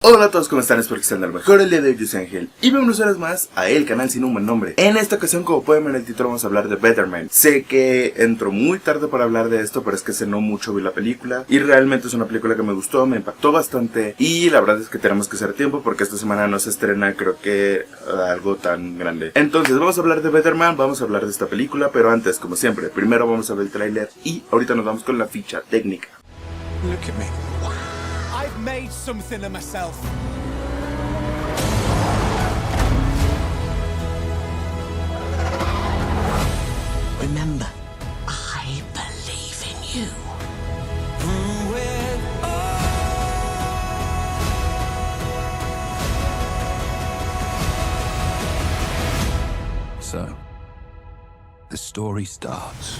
Hola a todos, ¿cómo están? Espero que estén al mejor. El día de hoy yo soy Ángel y bienvenidos una vez más a el canal sin un buen nombre. En esta ocasión, como pueden ver en el título, vamos a hablar de Better Man. Sé que entro muy tarde para hablar de esto, pero es que hace no mucho vi la película y realmente es una película que me gustó, me impactó bastante y la verdad es que tenemos que hacer tiempo porque esta semana no se estrena creo que algo tan grande. Entonces vamos a hablar de Better Man, vamos a hablar de esta película, pero antes, como siempre, primero vamos a ver el tráiler y ahorita nos vamos con la ficha técnica. Look at me. I've made something of myself. Remember, I believe in you. So, the story starts.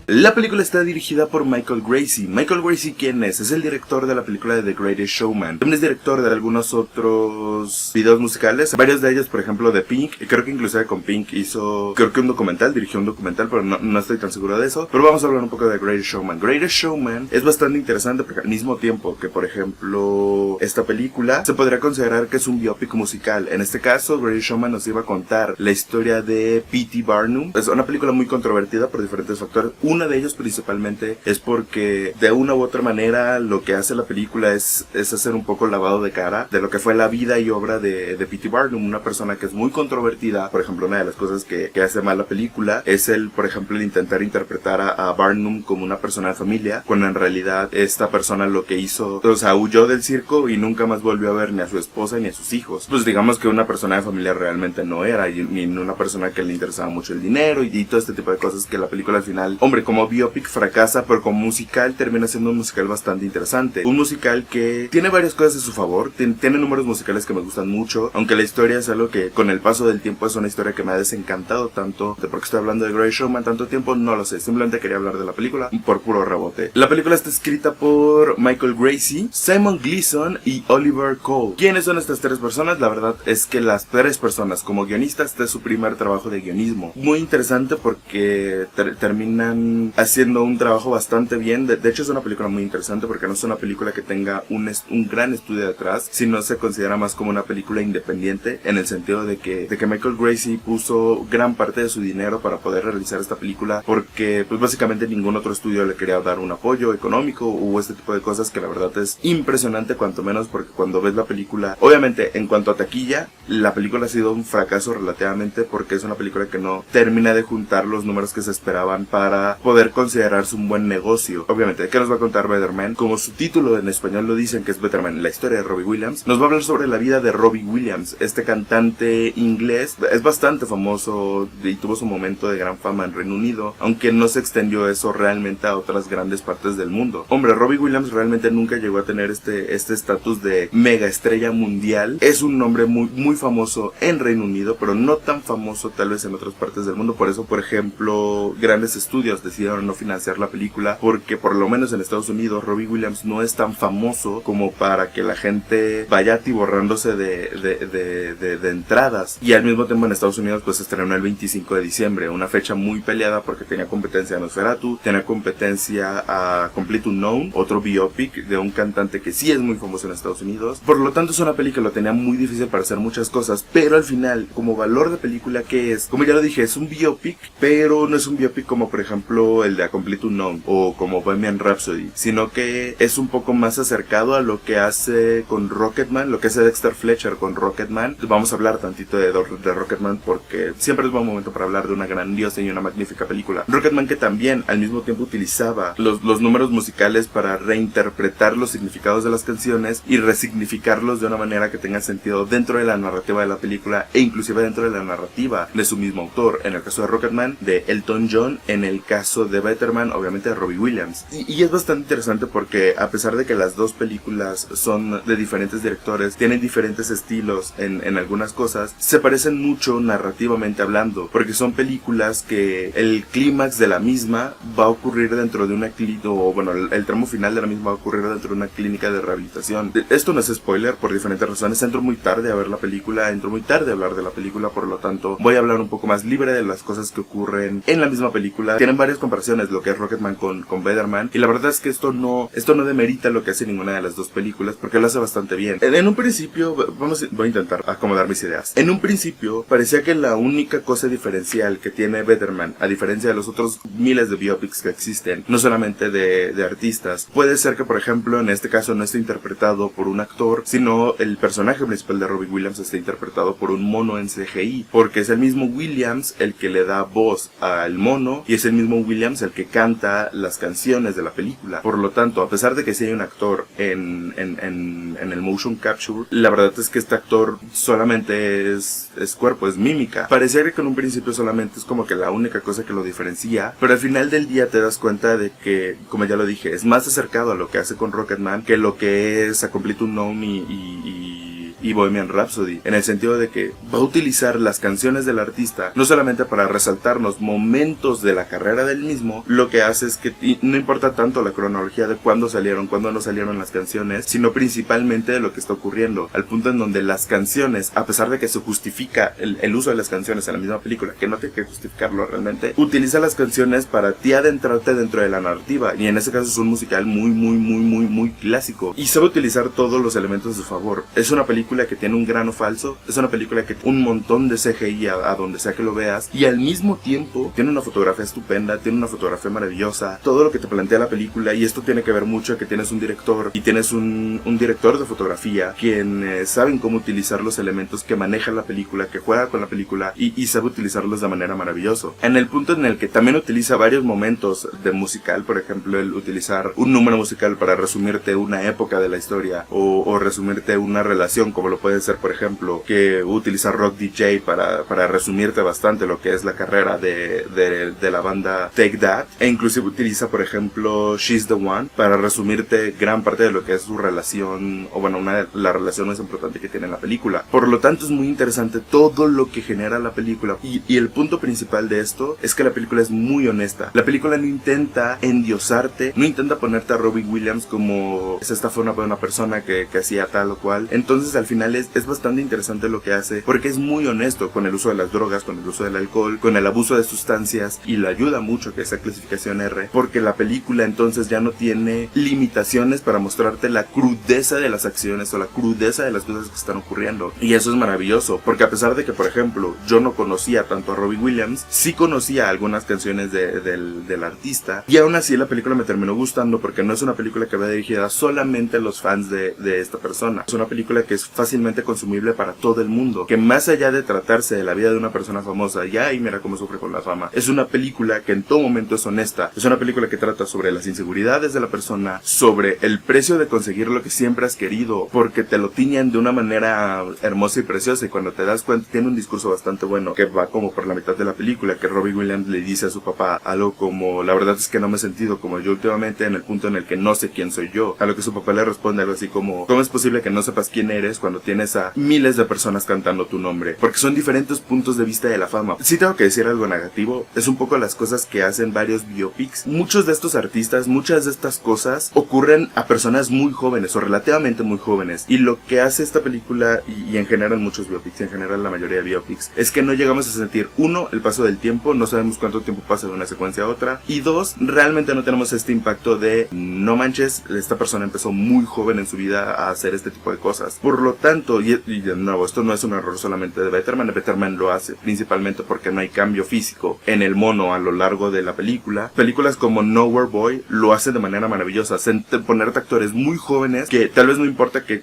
La película está dirigida por Michael Gracey. Michael Gracey, ¿quién es? Es el director de la película de The Greatest Showman. También es director de algunos otros videos musicales, varios de ellos, por ejemplo, de Pink. Y creo que inclusive con Pink hizo, creo que un documental, dirigió un documental, pero no estoy tan seguro de eso. Pero vamos a hablar un poco de The Greatest Showman. Greatest Showman es bastante interesante porque al mismo tiempo que, por ejemplo, esta película se podría considerar que es un biopic musical. En este caso, Greatest Showman nos iba a contar la historia de P.T. Barnum. Es una película muy controvertida por diferentes factores. Uno de ellos principalmente es porque de una u otra manera lo que hace la película es hacer un poco lavado de cara de lo que fue la vida y obra de P.T. Barnum, una persona que es muy controvertida. Por ejemplo, una de las cosas que hace mal la película es por ejemplo, el intentar interpretar a Barnum como una persona de familia, cuando en realidad esta persona lo que hizo, o sea, huyó del circo y nunca más volvió a ver ni a su esposa ni a sus hijos. Pues digamos que una persona de familia realmente no era, ni una persona que le interesaba mucho el dinero y todo este tipo de cosas que la película al final, hombre, como biopic fracasa, pero como musical termina siendo un musical bastante interesante. Un musical que tiene varias cosas a su favor, tiene números musicales que me gustan mucho, aunque la historia es algo que con el paso del tiempo es una historia que me ha desencantado tanto. De por qué estoy hablando de Greatest Showman tanto tiempo, no lo sé, simplemente quería hablar de la película por puro rebote. La película está escrita por Michael Gracey, Simon Gleason y Oliver Cole. ¿Quiénes son estas tres personas? La verdad es que las tres personas como guionistas, este es su primer trabajo de guionismo. Muy interesante porque terminan haciendo un trabajo bastante bien. De hecho es una película muy interesante porque no es una película que tenga un gran estudio detrás, sino se considera más como una película independiente, en el sentido de que Michael Gracey puso gran parte de su dinero para poder realizar esta película, porque pues básicamente ningún otro estudio le quería dar un apoyo económico o este tipo de cosas, que la verdad es impresionante, cuanto menos porque cuando ves la película, obviamente en cuanto a taquilla, la película ha sido un fracaso relativamente, porque es una película que no termina de juntar los números que se esperaban para poder considerarse un buen negocio. Obviamente, ¿qué nos va a contar Better Man? Como su título en español lo dicen, que es Better Man, la historia de Robbie Williams. Nos va a hablar sobre la vida de Robbie Williams, este cantante inglés. Es bastante famoso y tuvo su momento de gran fama en Reino Unido, aunque no se extendió eso realmente a otras grandes partes del mundo. Hombre, Robbie Williams realmente nunca llegó a tener este estatus de mega estrella mundial. Es un nombre muy famoso en Reino Unido, pero no tan famoso tal vez en otras partes del mundo. Por eso, por ejemplo, grandes estudios decidieron no financiar la película, porque por lo menos en Estados Unidos Robbie Williams no es tan famoso como para que la gente vaya atiborrándose de entradas. Y al mismo tiempo en Estados Unidos pues se estrenó el 25 de diciembre, una fecha muy peleada porque tenía competencia a Nosferatu, tenía competencia a Complete Unknown, otro biopic de un cantante que sí es muy famoso en Estados Unidos. Por lo tanto es una peli que lo tenía muy difícil para hacer muchas cosas, pero al final, como valor de película, ¿qué es? Como ya lo dije, es un biopic, pero no es un biopic como por ejemplo el de A Complete Unknown o como Bohemian Rhapsody, sino que es un poco más acercado a lo que hace con Rocketman, lo que hace Dexter Fletcher con Rocketman. Vamos a hablar tantito de Rocketman porque siempre es buen momento para hablar de una grandiosa y una magnífica película. Rocketman, que también al mismo tiempo utilizaba los números musicales para reinterpretar los significados de las canciones y resignificarlos de una manera que tenga sentido dentro de la narrativa de la película e inclusive dentro de la narrativa de su mismo autor. En el caso de Rocketman, de Elton John; en el caso de Better Man, obviamente de Robbie Williams. Y es bastante interesante porque a pesar de que las dos películas son de diferentes directores, tienen diferentes estilos en algunas cosas, se parecen mucho narrativamente hablando, porque son películas que el clímax de la misma va a ocurrir dentro de una clínica, o bueno, el tramo final de la misma va a ocurrir dentro de una clínica de rehabilitación. Esto no es spoiler por diferentes razones. Entro muy tarde a ver la película, entro muy tarde a hablar de la película, por lo tanto voy a hablar un poco más libre de las cosas que ocurren en la misma película. Tienen varias comparaciones lo que es Rocketman con Spider-Man, y la verdad es que esto no demerita lo que hace ninguna de las dos películas, porque lo hace bastante bien. En un principio, voy a intentar acomodar mis ideas. En un principio parecía que la única cosa diferencial que tiene Spider-Man, a diferencia de los otros miles de biopics que existen, no solamente de artistas, puede ser que por ejemplo en este caso no esté interpretado por un actor, sino el personaje principal de Robin Williams esté interpretado por un mono en CGI, porque es el mismo Williams el que le da voz al mono y es el mismo Williams el que canta las canciones de la película. Por lo tanto, a pesar de que sí hay un actor en el motion capture, la verdad es que este actor solamente es cuerpo, es mímica. Pareciera que en un principio solamente es como que la única cosa que lo diferencia, pero al final del día te das cuenta de que, como ya lo dije, es más acercado a lo que hace con Rocketman que lo que es A Complete Unknown y Bohemian Rhapsody, en el sentido de que va a utilizar las canciones del artista no solamente para resaltarnos momentos de la carrera del mismo, lo que hace es que no importa tanto la cronología de cuándo salieron, cuándo no salieron las canciones, sino principalmente de lo que está ocurriendo, al punto en donde las canciones, a pesar de que se justifica el uso de las canciones en la misma película, que no tiene que justificarlo realmente, utiliza las canciones para ti adentrarte dentro de la narrativa, y en ese caso es un musical muy clásico, y sabe utilizar todos los elementos a su favor. Es una película que tiene un grano falso, es una película que tiene un montón de CGI a donde sea que lo veas, y al mismo tiempo tiene una fotografía estupenda, tiene una fotografía maravillosa, todo lo que te plantea la película, y esto tiene que ver mucho que tienes un director, y tienes un director de fotografía, quien saben cómo utilizar los elementos que maneja la película, que juega con la película, y sabe utilizarlos de manera maravillosa. En el punto en el que también utiliza varios momentos de musical, por ejemplo, el utilizar un número musical para resumirte una época de la historia, o resumirte una relación, como lo puede ser, por ejemplo, que utiliza Rock DJ para resumirte bastante lo que es la carrera de la banda Take That, e inclusive utiliza, por ejemplo, She's the One para resumirte gran parte de lo que es su relación, o bueno, la relación más importante que tiene en la película. Por lo tanto, es muy interesante todo lo que genera la película, y el punto principal de esto es que la película es muy honesta. La película no intenta endiosarte, no intenta ponerte a Robin Williams como esta fue una buena persona que hacía tal o cual. Entonces al final es bastante interesante lo que hace, porque es muy honesto con el uso de las drogas, con el uso del alcohol, con el abuso de sustancias, y le ayuda mucho que esa clasificación R, porque la película entonces ya no tiene limitaciones para mostrarte la crudeza de las acciones o la crudeza de las cosas que están ocurriendo, y eso es maravilloso, porque a pesar de que, por ejemplo, yo no conocía tanto a Robin Williams, sí conocía algunas canciones del artista, y aún así la película me terminó gustando, porque no es una película que va dirigida solamente a los fans de esta persona, es una película que es fácilmente consumible para todo el mundo, que más allá de tratarse de la vida de una persona famosa, ya y mira cómo sufre con la fama, es una película que en todo momento es honesta, es una película que trata sobre las inseguridades de la persona, sobre el precio de conseguir lo que siempre has querido, porque te lo tiñan de una manera hermosa y preciosa, y cuando te das cuenta tiene un discurso bastante bueno, que va como por la mitad de la película, que Robin Williams le dice a su papá algo como: la verdad es que no me he sentido como yo últimamente, en el punto en el que no sé quién soy yo, a lo que su papá le responde algo así como: ¿cómo es posible que no sepas quién eres cuando tienes a miles de personas cantando tu nombre? Porque son diferentes puntos de vista de la fama. Si tengo que decir algo negativo, es un poco las cosas que hacen varios biopics. Muchos de estos artistas, muchas de estas cosas ocurren a personas muy jóvenes o relativamente muy jóvenes, y lo que hace esta película, y en general muchos biopics, en general la mayoría de biopics, es que no llegamos a sentir, uno, el paso del tiempo, no sabemos cuánto tiempo pasa de una secuencia a otra, y dos, realmente no tenemos este impacto de no manches, esta persona empezó muy joven en su vida a hacer este tipo de cosas. Por lo tanto, y de nuevo, esto no es un error solamente de Betterman lo hace principalmente porque no hay cambio físico en el mono a lo largo de la película. Películas como Nowhere Boy lo hacen de manera maravillosa, hacen ponerte actores muy jóvenes que tal vez no importa que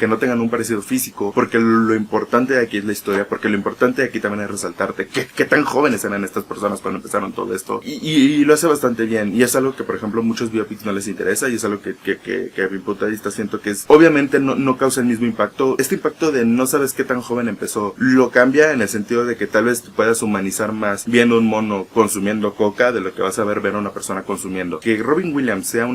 no tengan un parecido físico, porque lo importante de aquí es la historia, porque lo importante de aquí también es resaltarte qué tan jóvenes eran estas personas cuando empezaron todo esto, y lo hace bastante bien, y es algo que por ejemplo muchos biopics no les interesa, y es algo que a mi punto de vista siento que es, obviamente no causa el mismo impacto. Este impacto de no sabes qué tan joven empezó lo cambia en el sentido de que tal vez te puedas humanizar más viendo un mono consumiendo coca de lo que vas a ver a una persona consumiendo. Que Robin Williams sea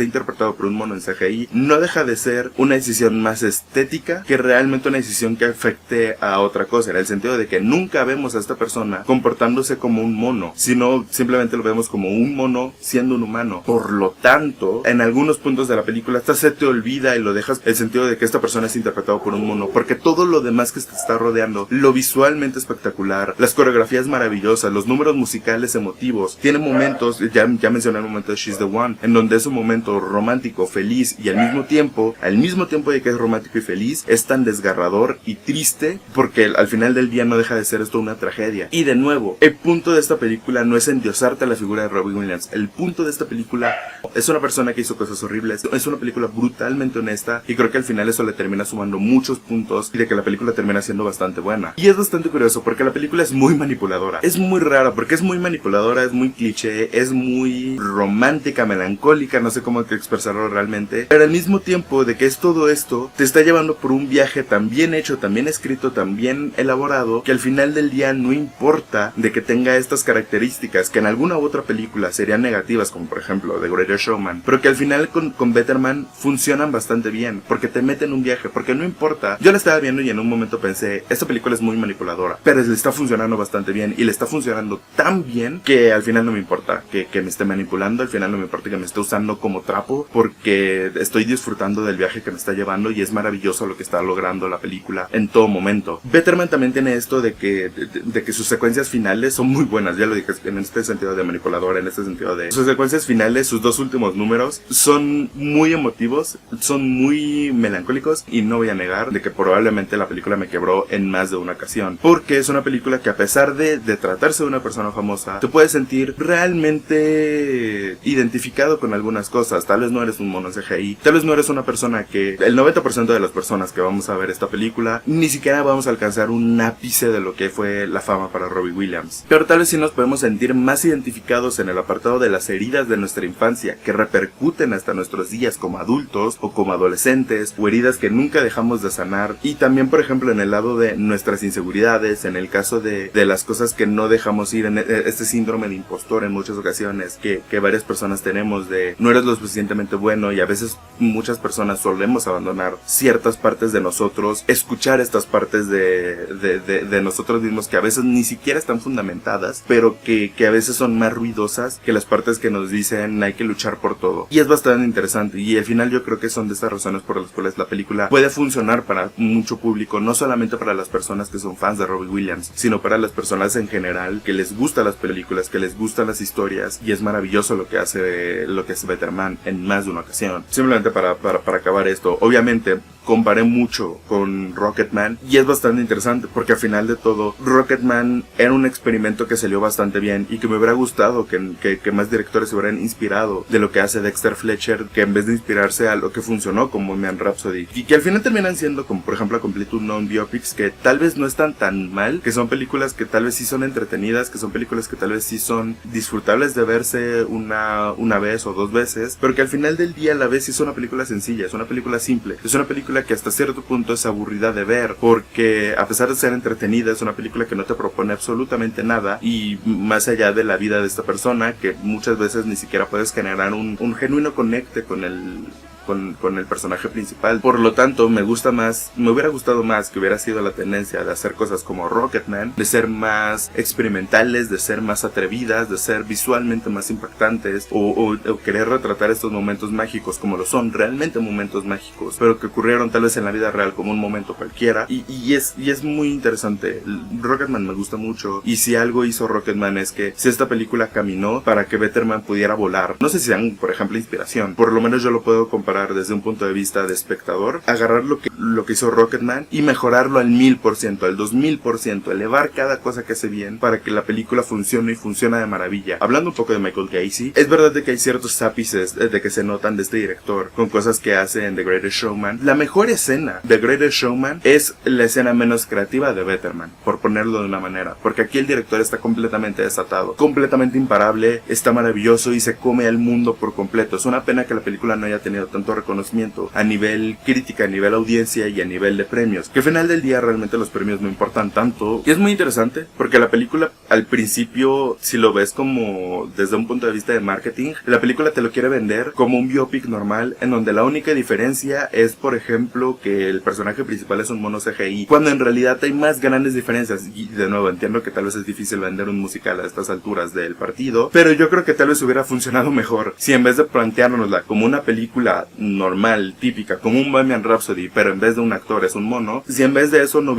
interpretado por un mono en CGI no deja de ser una decisión más estética que realmente una decisión que afecte a otra cosa, en el sentido de que nunca vemos a esta persona comportándose como un mono, sino simplemente lo vemos como un mono siendo un humano. Por lo tanto, en algunos puntos de la película hasta se te olvida y lo dejas el sentido de que esta persona más interpretado por un mono, porque todo lo demás que te está rodeando, lo visualmente espectacular, las coreografías maravillosas, los números musicales emotivos, tiene momentos, ya mencioné el momento de She's the One, en donde es un momento romántico, feliz, y al mismo tiempo de que es romántico y feliz, es tan desgarrador y triste, porque al final del día no deja de ser esto una tragedia. Y de nuevo, el punto de esta película no es endiosarte a la figura de Robin Williams. El punto de esta película es una persona que hizo cosas horribles, es una película brutalmente honesta, y creo que al final eso le termina sumando muchos puntos y de que la película termina siendo bastante buena. Y es bastante curioso porque la película es muy manipuladora, es muy rara porque es muy manipuladora, es muy cliché, es muy romántica, melancólica, no sé cómo expresarlo realmente, pero al mismo tiempo de que es todo esto, te está llevando por un viaje tan bien hecho, tan bien escrito, tan bien elaborado, que al final del día no importa de que tenga estas características que en alguna u otra película serían negativas, como por ejemplo The Greatest Showman, pero que al final con Better Man funcionan bastante bien, porque te meten en un viaje, porque no importa. Yo la estaba viendo y en un momento pensé, esta película es muy manipuladora, pero le está funcionando bastante bien, y le está funcionando tan bien que al final no me importa que me esté manipulando, al final no me importa que me esté usando como trapo, porque estoy disfrutando del viaje que me está llevando, y es maravilloso lo que está logrando la película en todo momento. Better Man también tiene esto de que sus secuencias finales son muy buenas, ya lo dije, en este sentido de manipuladora, en este sentido de sus secuencias finales, sus dos últimos números son muy emotivos, son muy melancólicos, y no voy a negar de que probablemente la película me quebró en más de una ocasión, porque es una película que, a pesar de tratarse de una persona famosa, te puedes sentir realmente identificado con algunas cosas. Tal vez no eres un mono CGI, tal vez no eres una persona que, el 90% de las personas que vamos a ver esta película, ni siquiera vamos a alcanzar un ápice de lo que fue la fama para Robin Williams, pero tal vez sí nos podemos sentir más identificados en el apartado de las heridas de nuestra infancia, que repercuten hasta nuestros días como adultos o como adolescentes, o heridas que nunca dejamos de sanar, y también, por ejemplo, en el lado de nuestras inseguridades, en el caso de las cosas que no dejamos ir, en este síndrome de impostor en muchas ocasiones que varias personas tenemos, de no eres lo suficientemente bueno, y a veces muchas personas solemos abandonar ciertas partes de nosotros, escuchar estas partes de nosotros mismos que a veces ni siquiera están fundamentadas, pero que a veces son más ruidosas que las partes que nos dicen hay que luchar por todo. Y es bastante interesante, y al final yo creo que son de estas razones por las cuales la película puede funcionar para mucho público, no solamente para las personas que son fans de Robin Williams, sino para las personas en general que les gustan las películas, que les gustan las historias, y es maravilloso lo que hace Better Man en más de una ocasión. Simplemente para acabar esto, obviamente comparé mucho con Rocketman, y es bastante interesante porque al final de todo Rocketman era un experimento que salió bastante bien, y que me hubiera gustado que más directores se hubieran inspirado de lo que hace Dexter Fletcher, que en vez de inspirarse a lo que funcionó como Bohemian Rhapsody, y que al final terminan siendo como por ejemplo a Complete Unknown biopics, que tal vez no están tan mal, que son películas que tal vez sí son entretenidas, que son películas que tal vez sí son disfrutables de verse una vez o dos veces, pero que al final del día a la vez sí es una película sencilla, es una película simple, es una película que hasta cierto punto es aburrida de ver, porque a pesar de ser entretenida, es una película que no te propone absolutamente nada, y más allá de la vida de esta persona, que muchas veces ni siquiera puedes generar un genuino conecte con el personaje principal. Por lo tanto, me hubiera gustado más que hubiera sido la tendencia de hacer cosas como Rocketman, de ser más experimentales, de ser más atrevidas, de ser visualmente más impactantes, o querer retratar estos momentos mágicos como lo son realmente momentos mágicos, pero que ocurrieron tal vez en la vida real como un momento cualquiera, y es muy interesante. Rocketman me gusta mucho, y si algo hizo Rocketman es que si esta película caminó para que Better Man pudiera volar, no sé si sean por ejemplo inspiración, por lo menos yo lo puedo comparar desde un punto de vista de espectador, agarrar lo que hizo Rocketman y mejorarlo al 1000%, al 2000%, elevar cada cosa que hace bien para que la película funcione, y funciona de maravilla. Hablando un poco de Michael Gacy, es verdad de que hay ciertos ápices de que se notan de este director con cosas que hace en The Greatest Showman. La mejor escena de The Greatest Showman es la escena menos creativa de Better Man, por ponerlo de una manera, porque aquí el director está completamente desatado, completamente imparable, está maravilloso y se come al mundo por completo. Es una pena que la película no haya tenido tanto reconocimiento a nivel crítica, a nivel audiencia y a nivel de premios, que al final del día realmente los premios no importan tanto. Y es muy interesante porque la película al principio, si lo ves como desde un punto de vista de marketing, la película te lo quiere vender como un biopic normal, en donde la única diferencia es, por ejemplo, que el personaje principal es un mono CGI, cuando en realidad hay más grandes diferencias. Y de nuevo, entiendo que tal vez es difícil vender un musical a estas alturas del partido, pero yo creo que tal vez hubiera funcionado mejor si en vez de planteárnosla como una película normal, típica, como un Bohemian Rhapsody, pero en vez de un actor es un mono, si en vez de eso nos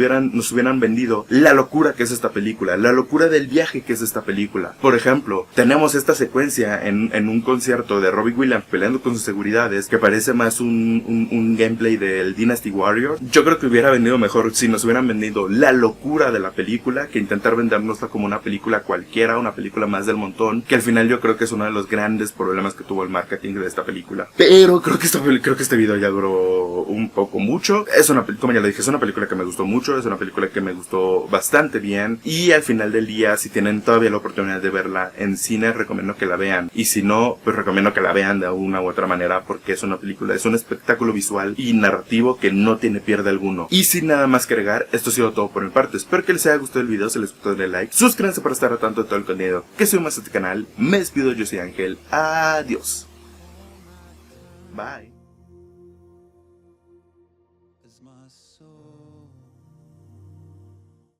hubieran vendido la locura que es esta película, la locura del viaje que es esta película. Por ejemplo, tenemos esta secuencia en un concierto de Robbie Williams peleando con sus seguridades, que parece más un gameplay del Dynasty Warrior. Yo creo que hubiera vendido mejor si nos hubieran vendido la locura de la película, que intentar vendérnosla como una película cualquiera, una película más del montón, que al final yo creo que es uno de los grandes problemas que tuvo el marketing de esta película. Pero creo que este video ya duró un poco mucho. Como ya le dije, es una película que me gustó mucho, es una película que me gustó bastante bien, y al final del día, si tienen todavía la oportunidad de verla en cine, recomiendo que la vean, y si no, pues recomiendo que la vean de una u otra manera, porque es una película, es un espectáculo visual y narrativo que no tiene pierde alguno. Y sin nada más que agregar, esto ha sido todo por mi parte. Espero que les haya gustado el video. Si les gustó, denle like, suscríbanse para estar al tanto de todo el contenido que subo más a este canal. Me despido, yo soy Ángel, adiós, bye.